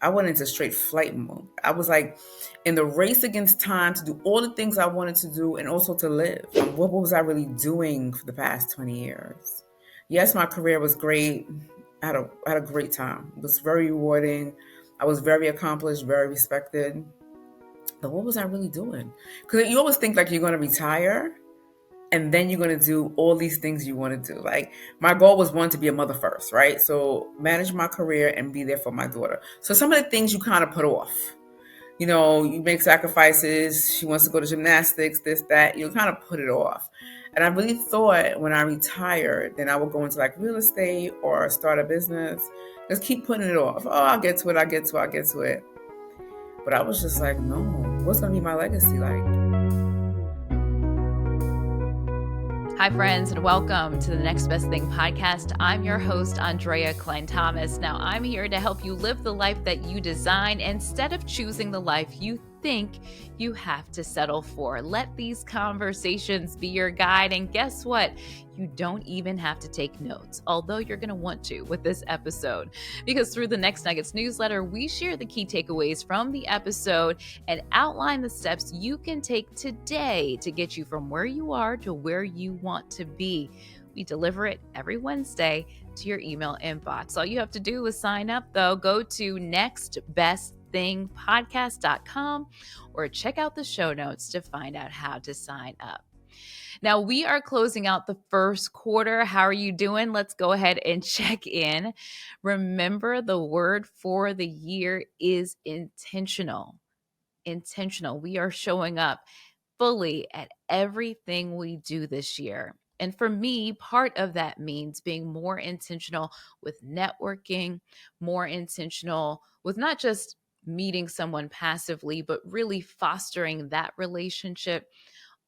I went into straight flight mode. I was like in the race against time to do all the things I wanted to do and also to live. What was I really doing for the past 20 years? Yes, my career was great. I had a great time. It was very rewarding. I was very accomplished, very respected. But what was I really doing? Because you always think like you're going to retire and then you're going to do all these things you want to do. Like my goal was one, to be a mother first, right? So manage my career and be there for my daughter. So some of the things you kind of put off, you make sacrifices. She wants to go to gymnastics, this, that, you kind of put it off. And I really thought when I retired, then I would go into like real estate or start a business. Just keep putting it off. Oh, I'll get to it. I'll get to it. But I was just like, no, what's going to be my legacy like? Hi, friends, and welcome to the Next Best Thing podcast. I'm your host, Andrea Cline-Thomas. Now, I'm here to help you live the life that you design instead of choosing the life you think you have to settle for. Let these conversations be your guide. And guess what? You don't even have to take notes, although you're going to want to with this episode, because through the Next Nuggets newsletter, we share the key takeaways from the episode and outline the steps you can take today to get you from where you are to where you want to be. We deliver it every Wednesday to your email inbox. All you have to do is sign up, though. Go to nextbestthingpodcast.com or check out the show notes to find out how to sign up. Now, we are closing out the first quarter. How are you doing? Let's go ahead and check in. Remember, the word for the year is intentional. Intentional. We are showing up fully at everything we do this year. And for me, part of that means being more intentional with networking, more intentional with not just meeting someone passively, but really fostering that relationship.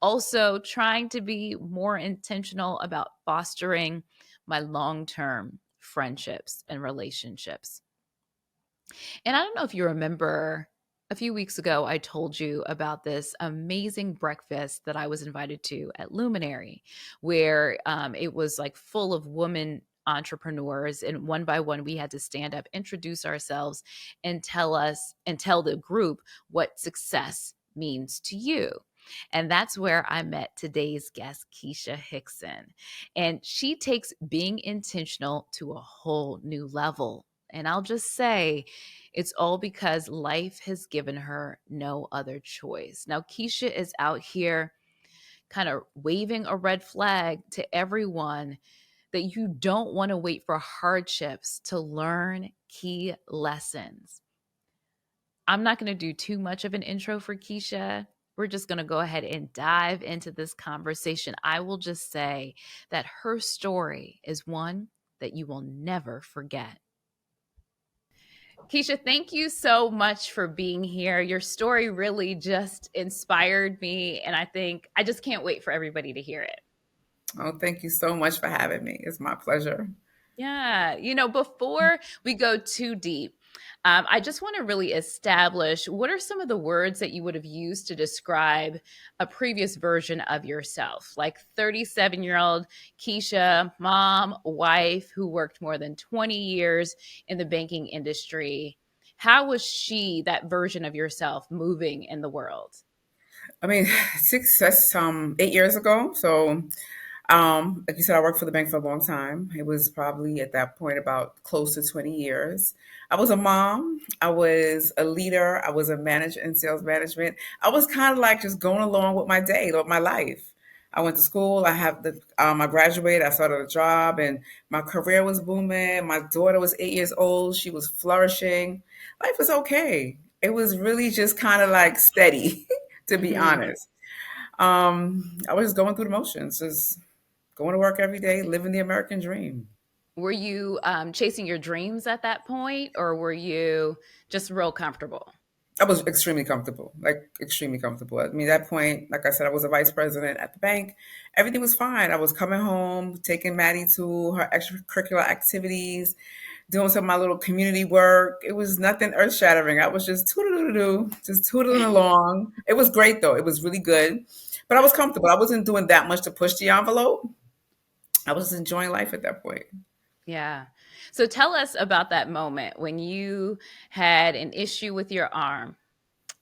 Also, trying to be more intentional about fostering my long-term friendships and relationships. And I don't know if you remember, a few weeks ago, I told you about this amazing breakfast that I was invited to at Luminary, where it was like full of women entrepreneurs, and one by one we had to stand up, introduce ourselves, and tell the group what success means to you. And that's where I met today's guest, Keisha Hickson. And she takes being intentional to a whole new level. And I'll just say, it's all because life has given her no other choice. Now, Keisha is out here kind of waving a red flag to everyone that you don't want to wait for hardships to learn key lessons. I'm not going to do too much of an intro for Keisha. We're just going to go ahead and dive into this conversation. I will just say that her story is one that you will never forget. Keisha, thank you so much for being here. Your story really just inspired me, and I think I just can't wait for everybody to hear it. Oh, thank you so much for having me. It's my pleasure. Yeah. Before we go too deep, I just want to really establish, what are some of the words that you would have used to describe a previous version of yourself? Like 37-year-old Keisha, mom, wife, who worked more than 20 years in the banking industry. How was that version of yourself, moving in the world? I mean, that's 8 years ago. So like you said, I worked for the bank for a long time. It was probably at that point about close to 20 years. I was a mom. I was a leader. I was a manager in sales management. I was kind of like just going along with my day, with my life. I went to school. I graduated. I started a job, and my career was booming. My daughter was 8 years old. She was flourishing. Life was okay. It was really just kind of like steady, to be honest. I was just going through the motions, just going to work every day, living the American dream. Were you chasing your dreams at that point, or were you just real comfortable? I was extremely comfortable, like extremely comfortable. I mean, at that point, like I said, I was a vice president at the bank. Everything was fine. I was coming home, taking Maddie to her extracurricular activities, doing some of my little community work. It was nothing earth shattering. I was just just tootling along. It was great though. It was really good, but I was comfortable. I wasn't doing that much to push the envelope. I was enjoying life at that point. Yeah. So tell us about that moment when you had an issue with your arm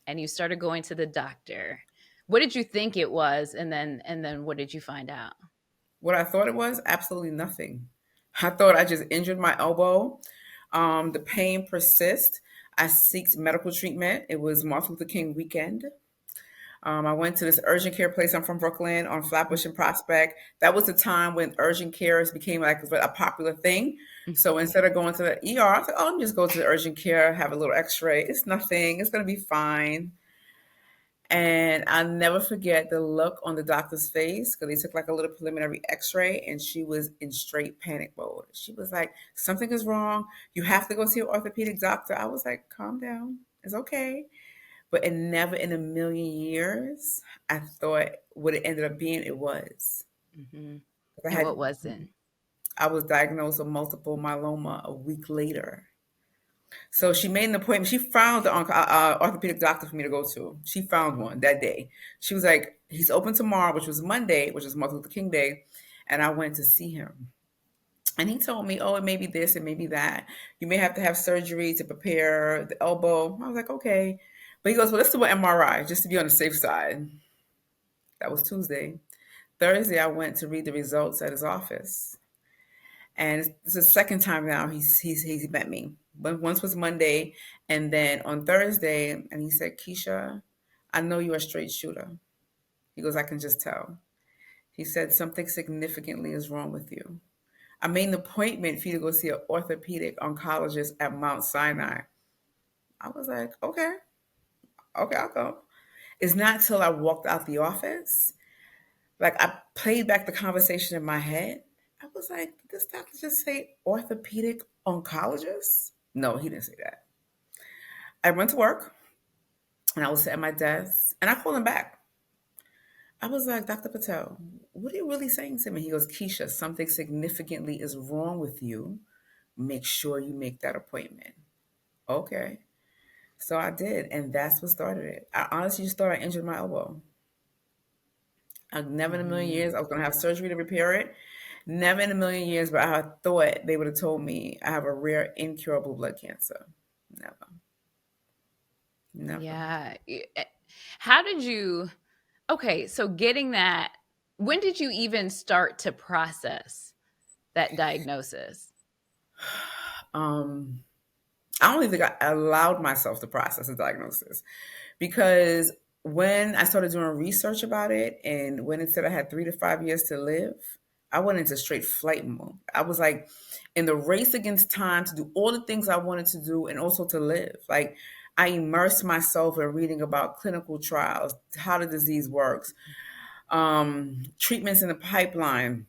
and you started going to the doctor. What did you think it was, and then what did you find out? What I thought it was, absolutely nothing. I thought I just injured my elbow. The pain persists. I seeked medical treatment. It was Martin Luther King weekend. I went to this urgent care place. I'm from Brooklyn on Flatbush and Prospect. That was the time when urgent cares became like a popular thing. So instead of going to the ER, I was like, oh, let me just go to the urgent care, have a little x-ray. It's nothing. It's going to be fine. And I'll never forget the look on the doctor's face because they took like a little preliminary x-ray and she was in straight panic mode. She was like, something is wrong. You have to go see an orthopedic doctor. I was like, calm down. It's okay. But it never in a million years I thought what it ended up being it was. Hmm. 'Cause And what was it? I was diagnosed with multiple myeloma a week later. So she made an appointment. She found the orthopedic doctor for me to go to. She found one that day. She was like, he's open tomorrow, which was Monday, which is Martin Luther King Day. And I went to see him. And he told me, oh, it may be this, it may be that. You may have to have surgery to prepare the elbow. I was like, okay. But he goes, well, let's do an MRI just to be on the safe side. That was Tuesday. Thursday, I went to read the results at his office. And it's the second time now he's met me. But once was Monday, and then on Thursday, and he said, Keisha, I know you're a straight shooter. He goes, I can just tell. He said, something significantly is wrong with you. I made an appointment for you to go see an orthopedic oncologist at Mount Sinai. I was like, okay, okay, I'll go. It's not till I walked out the office, like I played back the conversation in my head. I was like, did this doctor just say orthopedic oncologist? No, he didn't say that. I went to work and I was at my desk and I called him back. I was like, Dr. Patel, what are you really saying to me? He goes, Keisha, something significantly is wrong with you. Make sure you make that appointment. Okay. So I did. And that's what started it. I honestly just thought I injured my elbow. I never in a million Hmm. years I was going to have surgery to repair it. Never in a million years, but I thought they would have told me I have a rare, incurable blood cancer. Never, never. Yeah. How did you Okay, so getting that, when did you even start to process that diagnosis? Um, I don't even think I allowed myself to process the diagnosis because when I started doing research about it and when it said I had 3 to 5 years to live, I went into straight flight mode. I was like in the race against time to do all the things I wanted to do and also to live. Like I immersed myself in reading about clinical trials, how the disease works, treatments in the pipeline.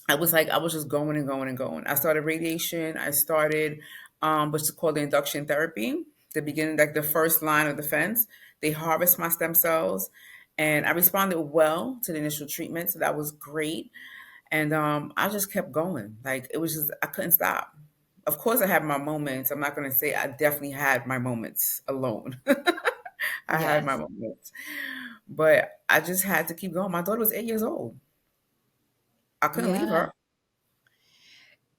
I was like, I was just going and going and going. I started radiation. I started what's called the induction therapy, the beginning, like the first line of defense. They harvest my stem cells, and I responded well to the initial treatment, so that was great. And I just kept going. Like it was just, I couldn't stop. Of course, I had my moments. I'm not going to say I definitely had my moments alone. I had my Yes. moments, but I just had to keep going. My daughter was 8 years old. I couldn't leave Yeah. her.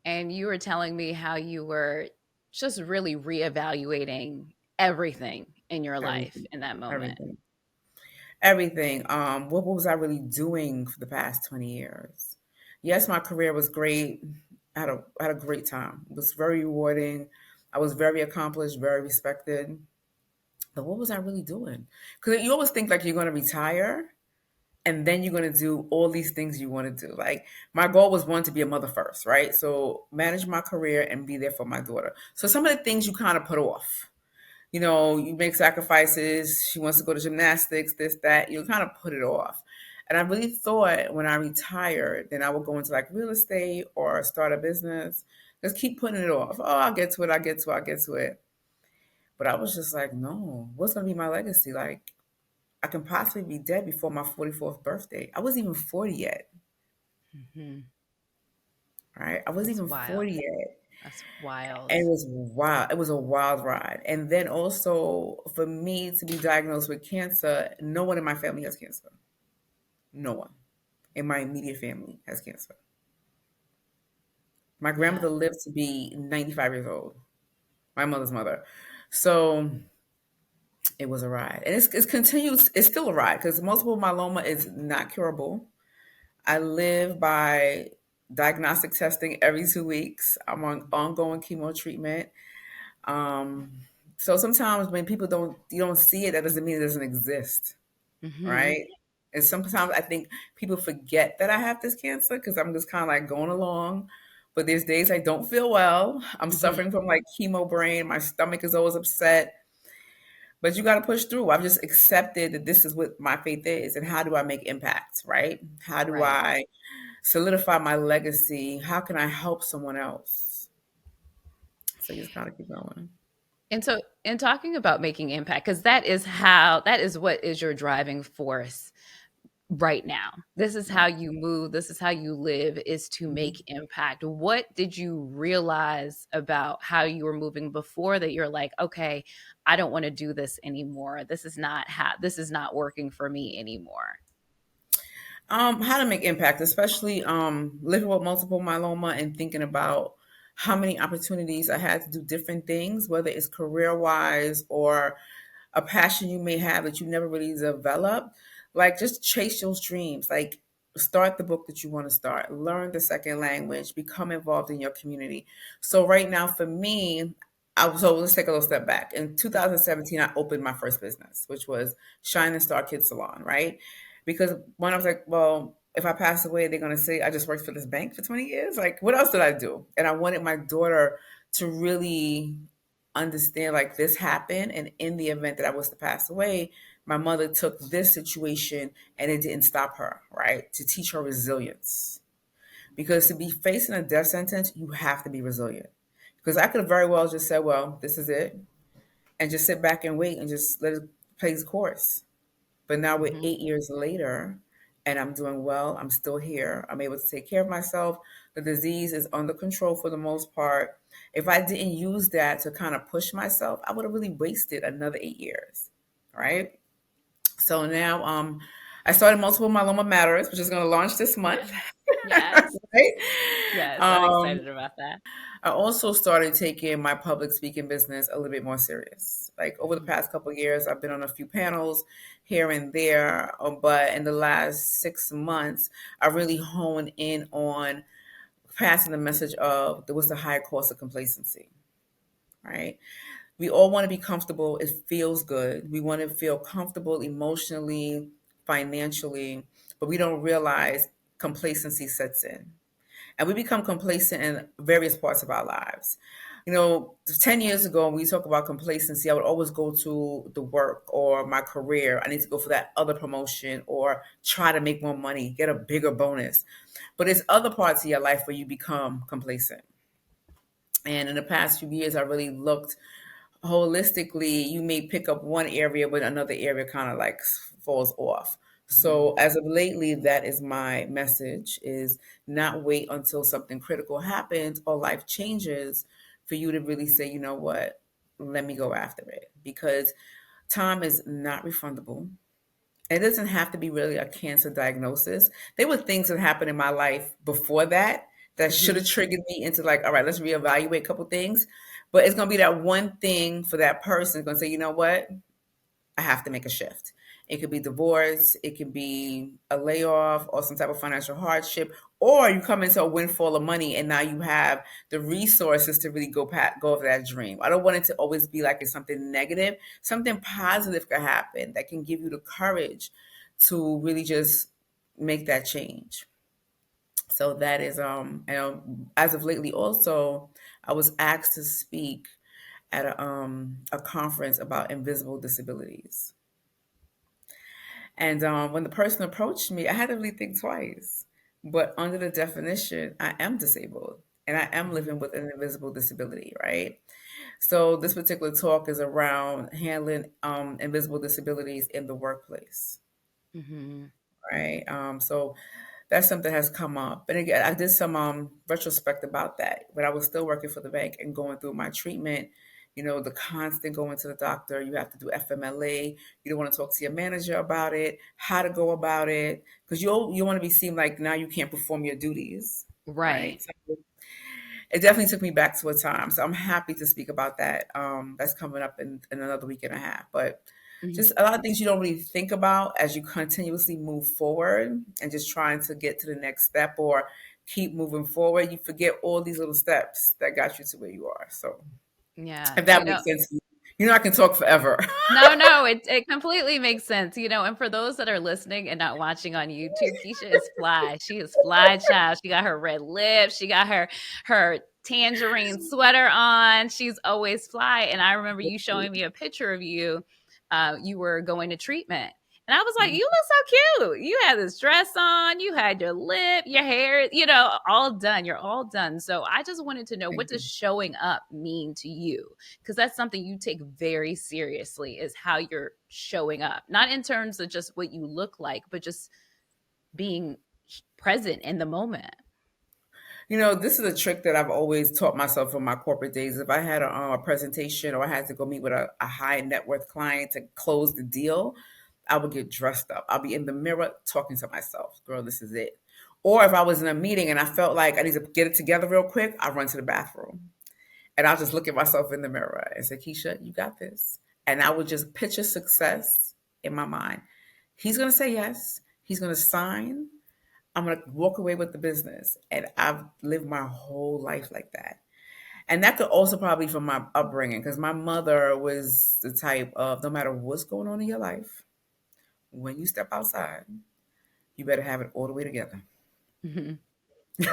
And you were telling me how you were just really reevaluating everything in your life Everything, in that moment. everything, everything. What was I really doing for the past 20 years? Yes, my career was great. I had a great time. It was very rewarding. I was very accomplished, very respected. But what was I really doing? Because you always think like you're going to retire and then you're going to do all these things you want to do. Like my goal was one to be a mother first, right? So manage my career and be there for my daughter. So some of the things you kind of put off, you make sacrifices. She wants to go to gymnastics, this, that, you kind of put it off. And I really thought when I retired, then I would go into like real estate or start a business. Just keep putting it off. Oh, I'll get to it. I'll get to it. I'll get to it. But I was just like, no, what's going to be my legacy? Like, I can possibly be dead before my 44th birthday. I wasn't even 40 yet, Hmm. right? I wasn't That's even wild. 40 yet. That's wild. And it was wild. It was a wild ride. And then also for me to be diagnosed with cancer, no one in my family has cancer. No one in my immediate family has cancer. My Yeah. grandmother lived to be 95 years old, my mother's mother. So it was a ride. And it's continues, it's still a ride because multiple myeloma is not curable. I live by diagnostic testing every 2 weeks. I'm on ongoing chemo treatment. Um, so sometimes when people you don't see it, that doesn't mean it doesn't exist, Hmm. right? And sometimes I think people forget that I have this cancer because I'm just kind of like going along. But there's days I don't feel well. I'm Hmm. suffering from like chemo brain. My stomach is always upset. But you got to push through. I've just accepted that this is what my faith is. And how do I make impact, right? How do Right. I solidify my legacy? How can I help someone else? So you just kind of keep going. And so, in talking about making impact, because that is what is your driving force right now. This is how Right. you move, this is how you live, is to make Mhm. impact. What did you realize about how you were moving before that you're like, okay, I don't want to do this anymore. This is not working for me anymore. How to make impact, especially living with multiple myeloma and thinking about how many opportunities I had to do different things, whether it's career wise or a passion you may have that you never really developed. Like just chase those dreams. Like start the book that you want to start, learn the second language, become involved in your community. So right now for me, so let's take a little step back. In 2017, I opened my first business, which was Shine and Star Kids Salon, right? Because when I was like, well, if I pass away, they're gonna say I just worked for this bank for 20 years. Like, what else did I do? And I wanted my daughter to really understand like this happened. And in the event that I was to pass away, my mother took this situation and it didn't stop her, right? To teach her resilience. Because to be facing a death sentence, you have to be resilient. Because I could have very well just said, well, this is it, and just sit back and wait and just let it play its course. But now we're Hmm. 8 years later and I'm doing well. I'm still here. I'm able to take care of myself. The disease is under control for the most part. If I didn't use that to kind of push myself, I would have really wasted another 8 years. Right. So now I started Multiple Myeloma Matters, which is going to launch this month. Yes. Right. Yes, I'm Um, excited about that. I also started taking my public speaking business a little bit more serious. Like over the Mhm. past couple of years, I've been on a few panels here and there, but in the last 6 months, I really honed in on passing the message of there was the high cost of complacency, right? We all want to be comfortable. It feels good. We want to feel comfortable emotionally, financially, but we don't realize complacency sets in and we become complacent in various parts of our lives. 10 years ago, when we talk about complacency, I would always go to the work or my career. I need to go for that other promotion or try to make more money, get a bigger bonus. But there's other parts of your life where you become complacent. And in the past few years, I really looked holistically. You may pick up one area, but another area kind of like falls off. So Mhm. as of lately, that is my message: is not wait until something critical happens or life changes for you to really say, you know what, let me go after it, because time is not refundable. It doesn't have to be really a cancer diagnosis. There were things that happened in my life before that that should Mhm. have triggered me into like, all right, let's reevaluate a couple things. But it's gonna be that one thing for that person gonna say, you know what? I have to make a shift. It could be divorce, it could be a layoff or some type of financial hardship, or you come into a windfall of money and now you have the resources to really go for that dream. I don't want it to always be like it's something negative. Something positive could happen that can give you the courage to really just make that change. So that is as of lately also I was asked to speak at a conference about invisible disabilities. And when the person approached me, I had to really think twice. But under the definition, I am disabled and I am living Mhm. with an invisible disability, right? So this particular talk is around handling invisible disabilities in the workplace, Mhm. right? So that's something that has come up. And again, I did some retrospect about that when I was still working for the bank and going through my treatment. The constant going to the doctor, you have to do FMLA. You don't want to talk to your manager about it, how to go about it, because you want to be seen like now you can't perform your duties, right? Right. it definitely took me back to a time. So I'm happy to speak about that. That's coming up in another week and a half. But Mhm. just a lot of things you don't really think about as you continuously move forward and just trying to get to the next step or keep moving forward. You forget all these little steps that got you to where you are. So Yeah, if that makes sense to you, you know, I can talk forever. no, no, it completely makes sense, and for those that are listening and not watching on YouTube, Keisha is fly. She is fly child. She got her red lips, she got her tangerine sweater on. She's always fly. And I remember you showing me a picture of you. You were going to treatment. And I was like, you look so cute. You had this dress on, you had your lip, your hair, all done. You're all done. So I just wanted to know, what Thank does you. showing up mean to you? Because that's something you take very seriously, is how you're showing up, not in terms of just what you look like, but just being present in the moment. You know, this is a trick that I've always taught myself from my corporate days. If I had a presentation or I had to go meet with a high net worth client to close the deal, I would get dressed up. I'll be in the mirror talking to myself, girl, this is it. Or if I was in a meeting and I felt like I need to get it together real quick, I run to the bathroom and I'll just look at myself in the mirror and say, Keisha, you got this. And I would just picture success in my mind. He's going to say yes. He's going to sign. I'm going to walk away with the business. And I've lived my whole life like that. And that could also probably from my upbringing, because my mother was the type of no matter what's going on in your life, when you step outside, you better have it all the way together. Mhm.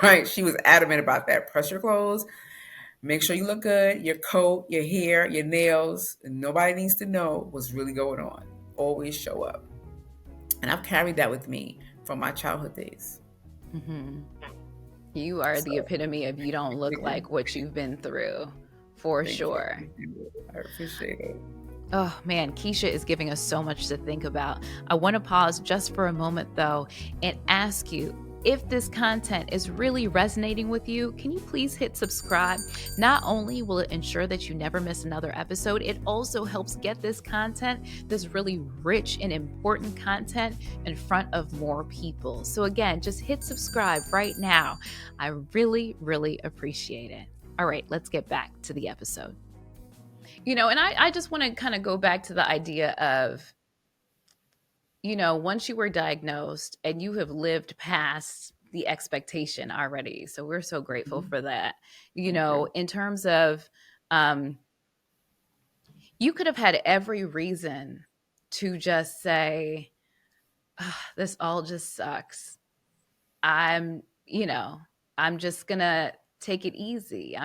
Right? She was adamant about that. Press your clothes, make sure you look good, your coat, your hair, your nails. And nobody needs to know what's really going on. Always show up. And I've carried that with me from my childhood days. Mhm. You are the So epitome of, you don't look thank you. like what you've been through, for Thank you. sure. Thank you. I appreciate it. Oh man, Keisha is giving us so much to think about. I want to pause just for a moment though and ask you, if this content is really resonating with you, can you please hit subscribe? Not only will it ensure that you never miss another episode, it also helps get this content, this really rich and important content, in front of more people. So again, just hit subscribe right now. I really, really appreciate it. All right, let's get back to the episode. And I just want to kind of go back to the idea of, once you were diagnosed and you have lived past the expectation already. So we're so grateful Mhm. for that. Thank you. In terms of, um, you could have had every reason to just say, "Ugh, this all just sucks. I'm, you know, I'm just going to take it easy.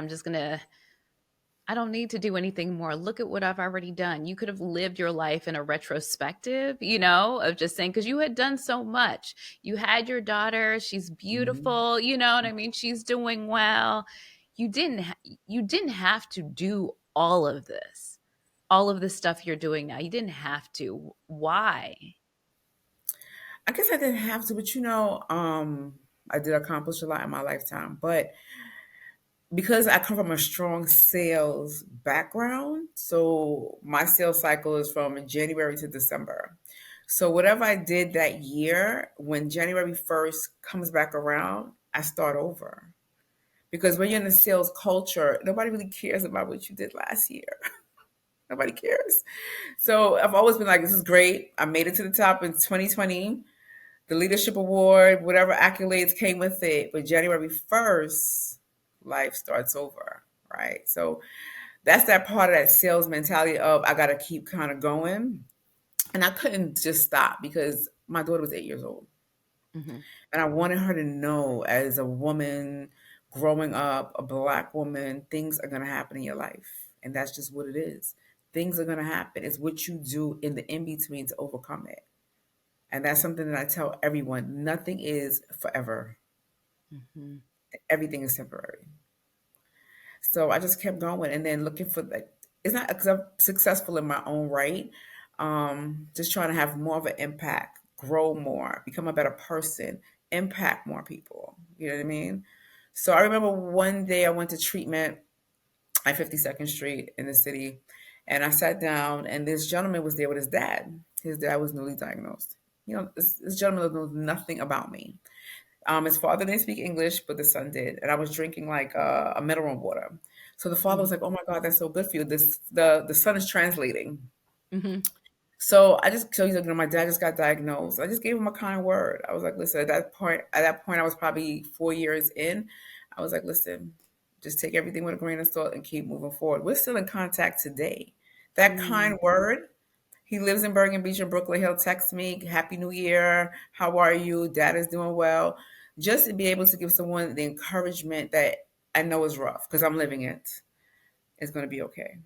I don't need to do anything more. Look at what I've already done." You could have lived your life in a retrospective, of just saying, because you had done so much. You had your daughter, she's Mhm. beautiful, you know what I mean? She's doing well. You didn't have to do all of this stuff you're doing now. You didn't have to. Why? I guess I didn't have to, but I did accomplish a lot in my lifetime. But because I come from a strong sales background, so my sales cycle is from January to December. So whatever I did that year, when January 1st comes back around, I start over. Because when you're in the sales culture, nobody really cares about what you did last year. Nobody cares. So I've always been like, this is great. I made it to the top in 2020, the leadership award, whatever accolades came with it. But January 1st, life starts over, right? So that's that part of that sales mentality of I got to keep kind of going. And I couldn't just stop because my daughter was 8 years old. Hmm. And I wanted her to know, as a woman growing up, a Black woman, things are going to happen in your life. And that's just what it is. Things are going to happen. It's what you do in the in between to overcome it. And that's something that I tell everyone. Nothing is forever. Hmm. Everything is temporary. So I just kept going and then looking for like, it's not because I'm successful in my own right. Just trying to have more of an impact, grow more, become a better person, impact more people. You know what I mean? So I remember one day I went to treatment at 52nd Street in the city, and I sat down, and this gentleman was there with his dad. His dad was newly diagnosed. This gentleman knows nothing about me. His father didn't speak English, but the son did, and I was drinking like a mineral water. So the father was Mhm. like, "Oh my God, that's so good for you." The son is translating. Mhm. So he's like, my dad just got diagnosed. I just gave him a kind word. I was like, listen, at that point, I was probably 4 years in. I was like, listen, just take everything with a grain of salt and keep moving forward. We're still in contact today. That Mm. kind word. He lives in Bergen Beach in Brooklyn. He'll text me, "Happy New Year. How are you? Dad is doing well." Just to be able to give someone the encouragement that I know is rough because I'm living it. It's going to be okay.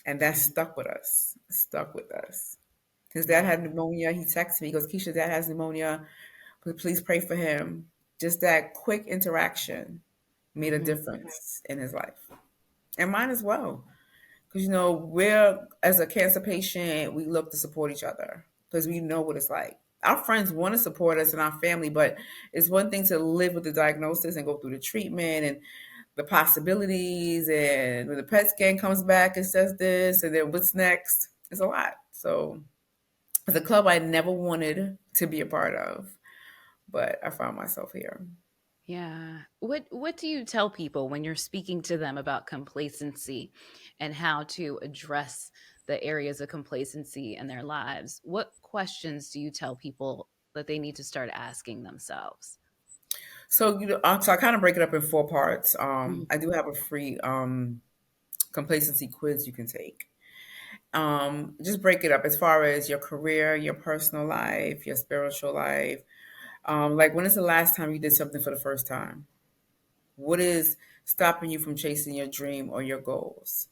And that Mhm. stuck with us. Stuck with us. His dad Yeah. had pneumonia. He texted me. He goes, "Keisha, dad has pneumonia. Please pray for him." Just that quick interaction made a Mhm. difference in his life and mine as well. Because, we're, as a cancer patient, we look to support each other because we know what it's like. Our friends want to support us and our family, but it's one thing to live with the diagnosis and go through the treatment and the possibilities. And when the PET scan comes back, it says this, and then what's next? It's a lot. So it's a club I never wanted to be a part of, but I found myself here. Yeah. What do you tell people when you're speaking to them about complacency and how to address the areas of complacency in their lives? What questions do you tell people that they need to start asking themselves? So I kind of break it up in four parts. Mhm. I do have a free complacency quiz you can take. Just break it up as far as your career, your personal life, your spiritual life. Like, when is the last time you did something for the first time? What is stopping you from chasing your dream or your goals?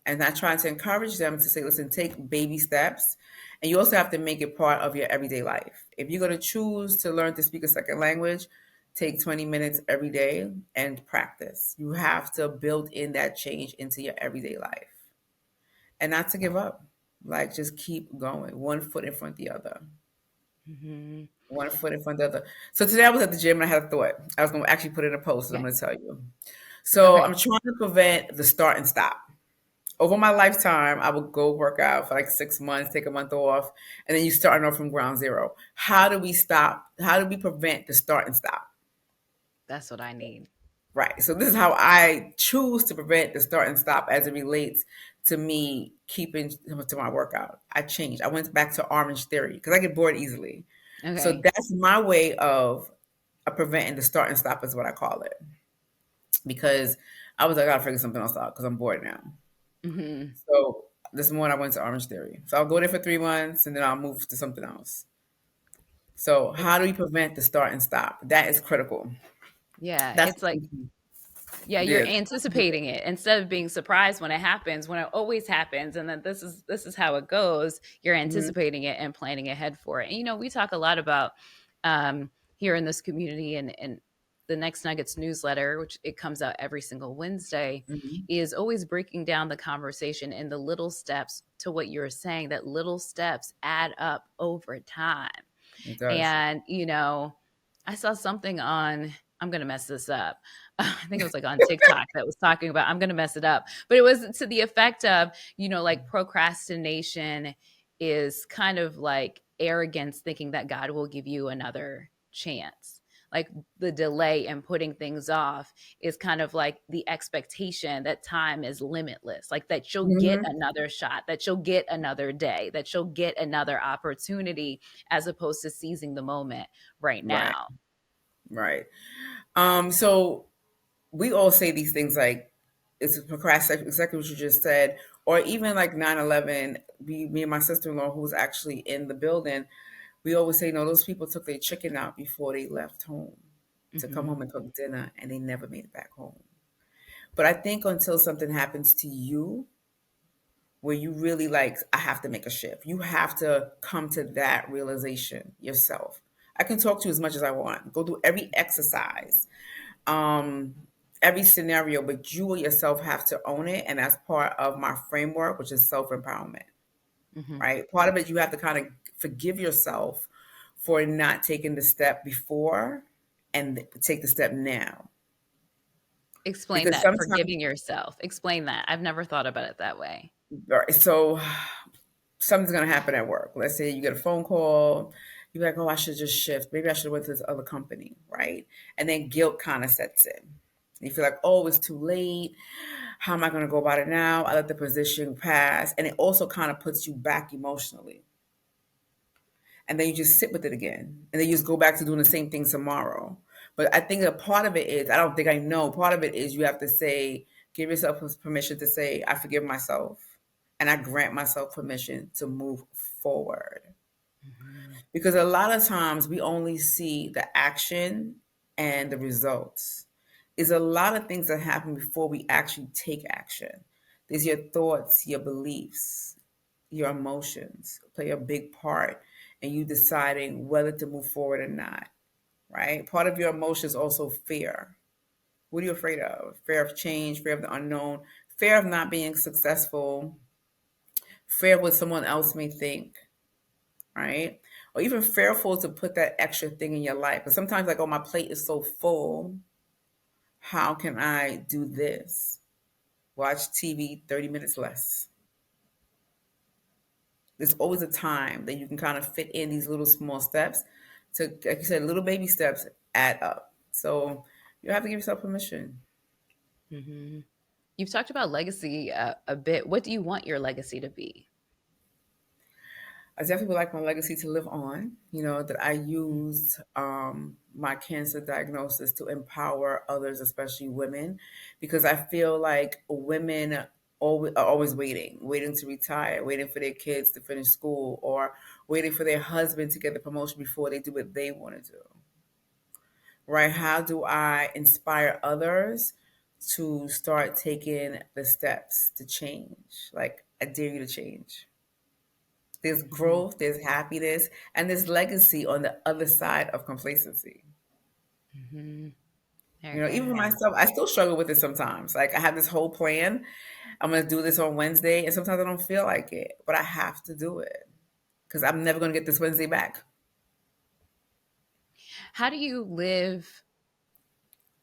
And I try to encourage them to say, listen, take baby steps. And you also have to make it part of your everyday life. If you're going to choose to learn to speak a second language, take 20 minutes every day and practice. You have to build in that change into your everyday life and not to give up. Like, just keep going, one foot in front of the other. Mhm. One foot in front of the other. So today I was at the gym and I had a thought. I was going to actually put in a post that I'm Okay. going to tell you. So Okay. I'm trying to prevent the start and stop. Over my lifetime, I would go work out for like 6 months, take a month off, and then you start off from ground zero. How do we stop? How do we prevent the start and stop? That's what I need. Right. So this is how I choose to prevent the start and stop as it relates to me keeping to my workout. I changed. I went back to Orange Theory because I get bored easily. So Okay. that's my way of preventing the start and stop is what I call it. Because I was like, I gotta figure something else out because I'm bored now. Mhm. So this morning I went to Orange Theory. So I'll go there for 3 months and then I'll move to something else. So how do we prevent the start and stop? That is critical. Yeah, That's it's like yeah, you're yeah. anticipating it instead of being surprised when it happens, when it always happens, and then this is how it goes. You're Mhm. anticipating it and planning ahead for it. And we talk a lot about here in this community and the Next Nuggets newsletter, which it comes out every single Wednesday, Mhm. is always breaking down the conversation in the little steps to what you're saying, that little steps add up over time. It does. And, I saw something on, I'm going to mess this up. I think it was like on TikTok that was talking about, I'm going to mess it up. But it was to the effect of, like procrastination is kind of like arrogance, thinking that God will give you another chance. Like the delay and putting things off is kind of like the expectation that time is limitless, like that you'll get Mhm. another shot, that you'll get another day, that you'll get another opportunity, as opposed to seizing the moment right Right. now. Right. So we all say these things like it's procrastination, exactly what you just said, or even like 9/11. Me and my sister-in-law, who was actually in the building, we always say, no, those people took their chicken out before they left home to come Mhm. home and cook dinner, and they never made it back home. But I think until something happens to you where you really like, I have to make a shift, you have to come to that realization yourself. I can talk to you as much as I want, go through every exercise, um, every scenario, but you yourself have to own it. And that's part of my framework, which is self empowerment, Mhm. right? Part of it, you have to kind of forgive yourself for not taking the step before and take the step now. Explain Because that, sometimes, forgiving yourself. Explain that. I've never thought about it that way. right, so something's going to happen at work. Let's say you get a phone call, You're like, oh, I should just shift. Maybe I should have went to this other company, right? And then guilt kind of sets in. You feel like, oh, it's too late. How am I going to go about it now? I let the position pass. And it also kind of puts you back emotionally. And then you just sit with it again. And then you just go back to doing the same thing tomorrow. But I think a part of it is, I don't think I know, part of it is you have to say, give yourself permission to say, I forgive myself. And I grant myself permission to move forward. Mhm. Because a lot of times we only see the action and the results. There's a lot of things that happen before we actually take action. There's your thoughts, your beliefs, your emotions play a big part in you deciding whether to move forward or not, right? Part of your emotions also fear. What are you afraid of? Fear of change, fear of the unknown, fear of not being successful, fear of what someone else may think, right? Or even fearful to put that extra thing in your life. But sometimes, like, oh, my plate is so full. How can I do this? Watch TV 30 minutes less. There's always a time that you can kind of fit in these little small steps to, like you said, little baby steps add up. So you have to give yourself permission. Mhm. You've talked about legacy a bit. What do you want your legacy to be? I definitely would like my legacy to live on, that I Mm. used my cancer diagnosis to empower others, especially women, because I feel like women are always waiting to retire, waiting for their kids to finish school, or waiting for their husband to get the promotion before they do what they want to do, right? How do I inspire others to start taking the steps to change? Like, I dare you to change. There's Mhm. growth, there's happiness, and there's legacy on the other side of complacency. Mhm. Very Even for good. myself, I still struggle with it sometimes. Like, I have this whole plan. I'm going to do this on Wednesday, and sometimes I don't feel like it, but I have to do it because I'm never going to get this Wednesday back. How do you live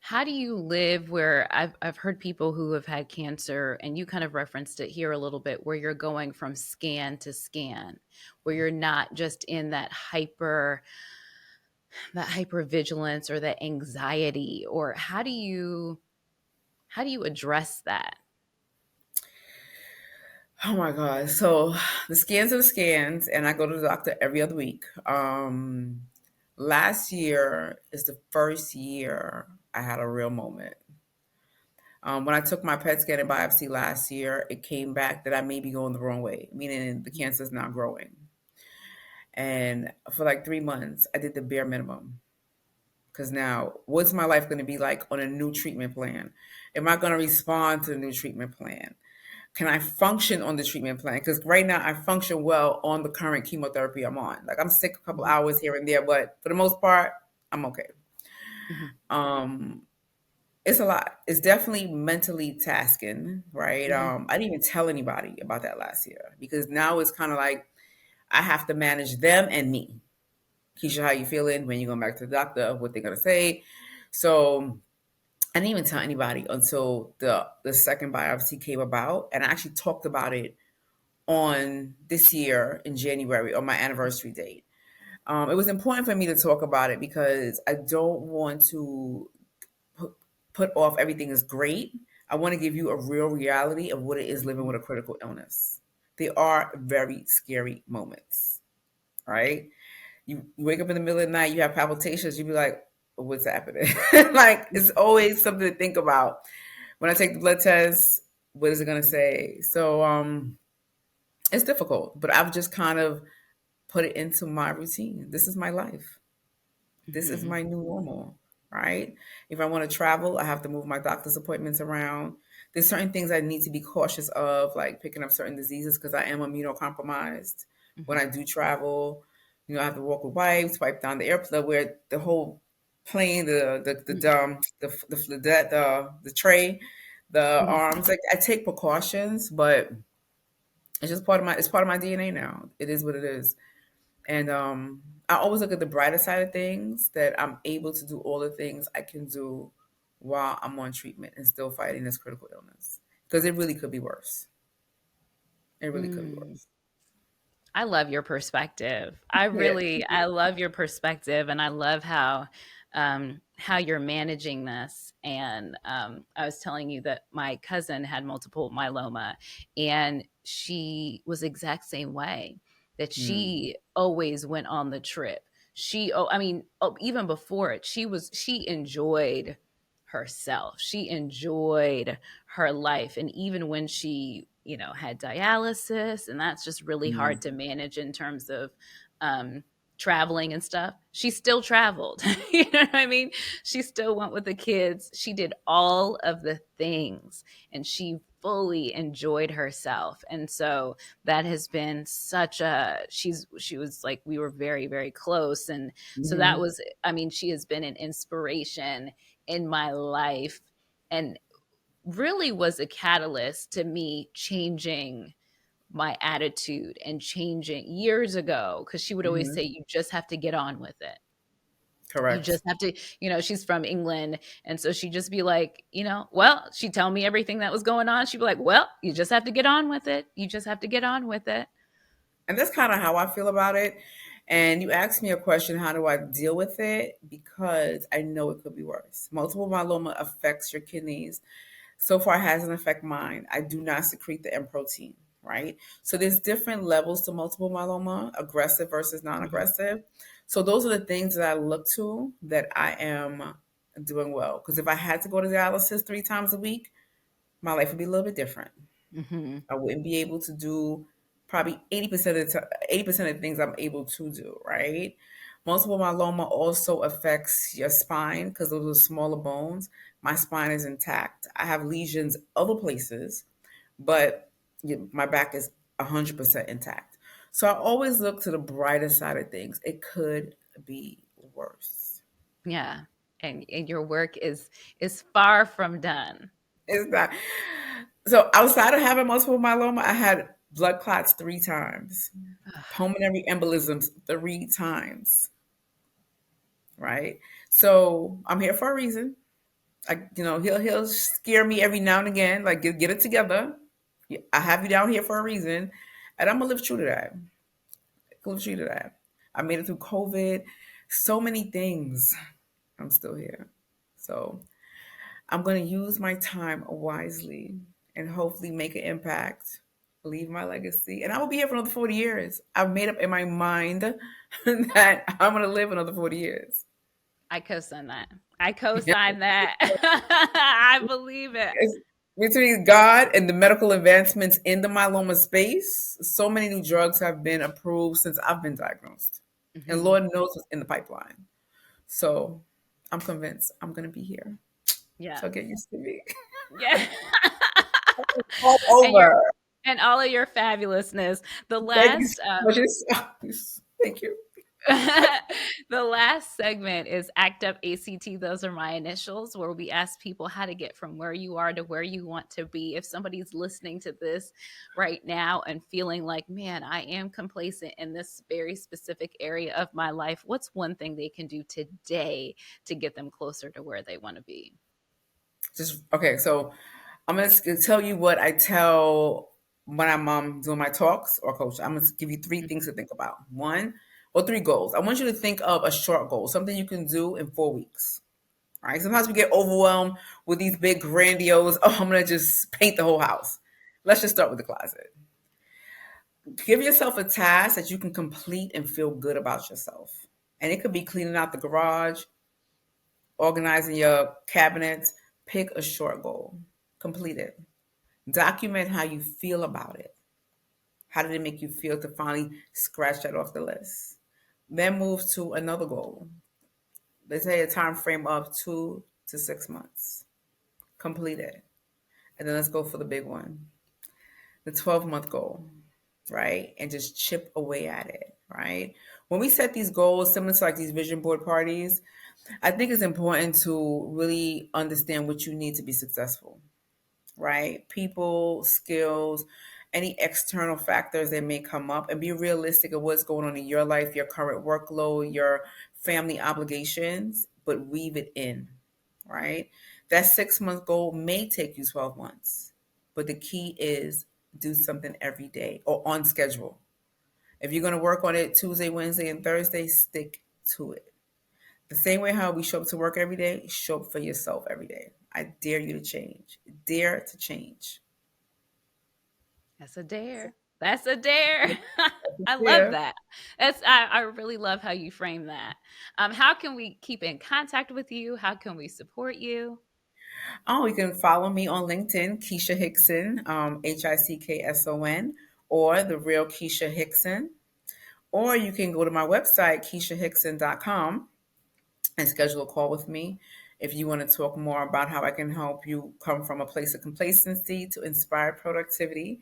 How do you live where I've heard people who have had cancer, and you kind of referenced it here a little bit, where you're going from scan to scan, where you're not just in that hyper vigilance or that anxiety, or how do you address that? Oh my God. So the scans are the scans, and I go to the doctor every other week. Last year is the first year I had a real moment. When I took my PET scan and biopsy last year, it came back that I may be going the wrong way, meaning the cancer is not growing. And for like 3 months, I did the bare minimum. Because now, what's my life going to be like on a new treatment plan? Am I going to respond to the new treatment plan? Can I function on the treatment plan? Because right now, I function well on the current chemotherapy I'm on. Like, I'm sick a couple Mhm. hours here and there, but for the most part, I'm okay. Mhm. Um, it's a lot. It's definitely mentally tasking, right? Mhm. I didn't even tell anybody about that last year because now it's kind of like I have to manage them and me. Keisha, how you feeling? When you going back to the doctor? What they're gonna say? So I didn't even tell anybody until the second biopsy came about, and I actually talked about it on this year in January on my anniversary date. It was important for me to talk about it because I don't want to put, put off everything is great. I want to give you a real reality of what it is living with Mhm. a critical illness. They are very scary moments, right? You wake up in the middle of the night, you have palpitations, you be like, what's happening? Like, it's always something to think about. When I take the blood test, what is it going to say? So it's difficult, but I've just kind of put it into my routine. This is my life. This is Mhm. my new normal, right? If I want to travel, I have to move my doctor's appointments around. There's certain things I need to be cautious of, like picking up certain diseases because I am immunocompromised. When Mhm. I do travel, I have to walk with wipes, wipe down the airplane, where the whole plane, the tray, the Mhm. arms. Like, I take precautions, but it's part of my DNA now. It is what it is. And I always look at the brighter side of things, that I'm able to do all the things I can do while I'm on treatment and still fighting this critical illness. Because it really could be worse. It really could be Mm. worse. I love your perspective. Yeah. I love your perspective, and I love how you're managing this. And I was telling you that my cousin had multiple myeloma, and she was the exact same way. That Mm. she always went on the trip. I mean, even before it, she enjoyed herself. She enjoyed her life. And even when she, had dialysis, and that's just really Mm. hard to manage in terms of um, traveling and stuff, she still traveled. You know what I mean? She still went with the kids. She did all of the things, and she fully enjoyed herself. And so that has been she was like, we were very, very close. And so that Hmm. was, I mean, she has been an inspiration in my life, and really was a catalyst to me changing my attitude and changing years ago, because she would always say, Hmm. you just have to get on with it. You Correct. just have to, she's from England. And so she'd just be like, well, she'd tell me everything that was going on. She'd be like, well, you just have to get on with it. You just have to get on with it. And that's kind of how I feel about it. And you asked me a question, how do I deal with it? Because I know it could be worse. Multiple myeloma affects your kidneys. So far, it hasn't affected mine. I do not secrete the M protein, right? So there's different levels to multiple myeloma, aggressive versus Mhm. non-aggressive. So those are the things that I look to that I am doing well. Because if I had to go to dialysis 3 times a week, my life would be a little bit different. Mhm. I wouldn't be able to do probably 80% of the 80% of the things I'm able to do, right? Multiple myeloma also affects your spine because those are smaller bones. My spine is intact. I have lesions other places, but my back is 100% intact. So I always look to the brighter side of things. It could be worse. Yeah. And your work is far from done. It's not. So outside of having multiple myeloma, I had blood clots 3 times, pulmonary embolisms 3 times, right? So I'm here for a reason. He'll scare me every now and again, like get it together. I have you down here for a reason, and I'm gonna live true to that. Live true to that. I made it through COVID, so many things. I'm still here. So I'm going to use my time wisely and hopefully make an impact, leave my legacy. And I will be here for another 40 years. I've made up in my mind that I'm going to live another 40 years. I co-sign that. I co-sign that. I believe it. It's between God and the medical advancements in the myeloma space, so many new drugs have been approved since I've been diagnosed. And Mhm. Lord knows what's in the pipeline. So I'm convinced I'm going to be here. Yeah. So get used to me. Yeah. All and your over. and all of your fabulousness. The Thank you so last much. Thank you. the last segment is Act Up ACT. Those are my initials, where we ask people how to get from where you are to where you want to be. If somebody's listening to this right now and feeling like, man, I am complacent in this very specific area of my life, what's one thing they can do today to get them closer to where they want to be? Just okay. So I'm gonna tell you what I tell when I'm doing my talks or coach. I'm gonna give you 3 things to think about. One or 3 goals. I want you to think of a short goal, something you can do in 4 weeks. All right. Sometimes we get overwhelmed with these big grandiose. Oh, I'm gonna just paint the whole house. Let's just start with the closet. Give yourself a task that you can complete and feel good about yourself. And it could be cleaning out the garage, organizing your cabinets. Pick a short goal. Complete it. Document how you feel about it. How did it make you feel to finally scratch that off the list? Then move to another goal. Let's say a time frame of 2 to 6 months. Complete it. And then let's go for the big one, the 12-month goal, right? And just chip away at it, right? When we set these goals, similar to like these vision board parties, I think it's important to really understand what you need to be successful, right? People, skills, any external factors that may come up, and be realistic of what's going on in your life, your current workload, your family obligations, but weave it in, right? That 6 month goal may take you 12 months, but the key is do something every day or on schedule. If you're going to work on it Tuesday, Wednesday, and Thursday, stick to it. The same way how we show up to work every day, show up for yourself every day. I dare you to change. Dare to change. That's a dare. That's a dare. I love Yeah. that. I really love how you frame that. How can we keep in contact with you? How can we support you? Oh, you can follow me on LinkedIn, Keisha Hickson, Hickson, or the real Keisha Hickson. Or you can go to my website, KeishaHickson.com, and schedule a call with me if you want to talk more about how I can help you come from a place of complacency to inspired productivity.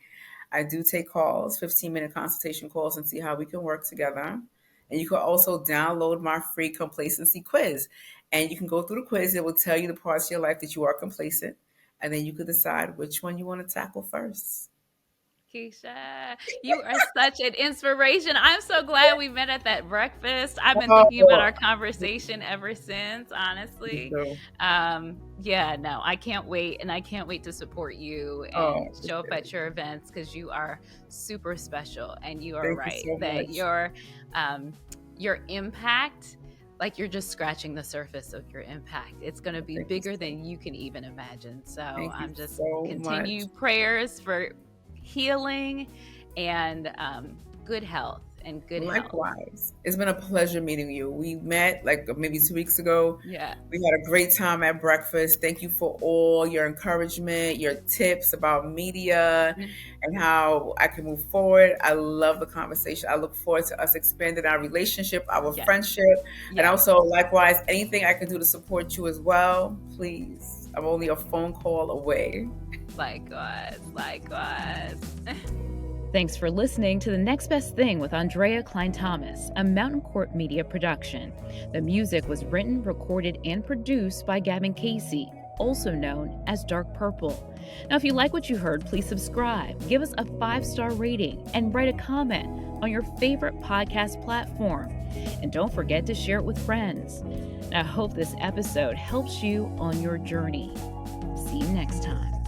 I do take calls, 15-minute consultation calls, and see how we can work together. And you can also download my free complacency quiz. And you can go through the quiz. It will tell you the parts of your life that you are complacent. And then you can decide which one you want to tackle first. Keisha, you are such an inspiration. I'm so glad we met at that breakfast. I've been thinking about Oh, our conversation ever since, honestly. so, Yeah, no, I can't wait. And I can't wait to support you and oh, show up at your events because you are super special. And you are thank you right so that much. your impact, like you're just scratching the surface of your impact. It's going to be Thank you bigger so, than you can even imagine. So thank you I'm just so much. continue prayers for healing and good health and good health. Likewise. It's been a pleasure meeting you. We met like maybe 2 weeks ago. Yeah. We had a great time at breakfast. Thank you for all your encouragement, your tips about media and how I can move forward. I love the conversation. I look forward to us expanding our relationship, our Yes. friendship, and Yes. also likewise, anything I can do to support you as well, please. I'm only a phone call away. Likewise. Thanks for listening to The Next Best Thing with Andrea Cline-Thomas, a Mountain Court Media production. The music was written, recorded, and produced by Gavin Casey, also known as Dark Purple. Now, if you like what you heard, please subscribe, give us a 5-star rating, and write a comment on your favorite podcast platform. And don't forget to share it with friends. I hope this episode helps you on your journey. See you next time.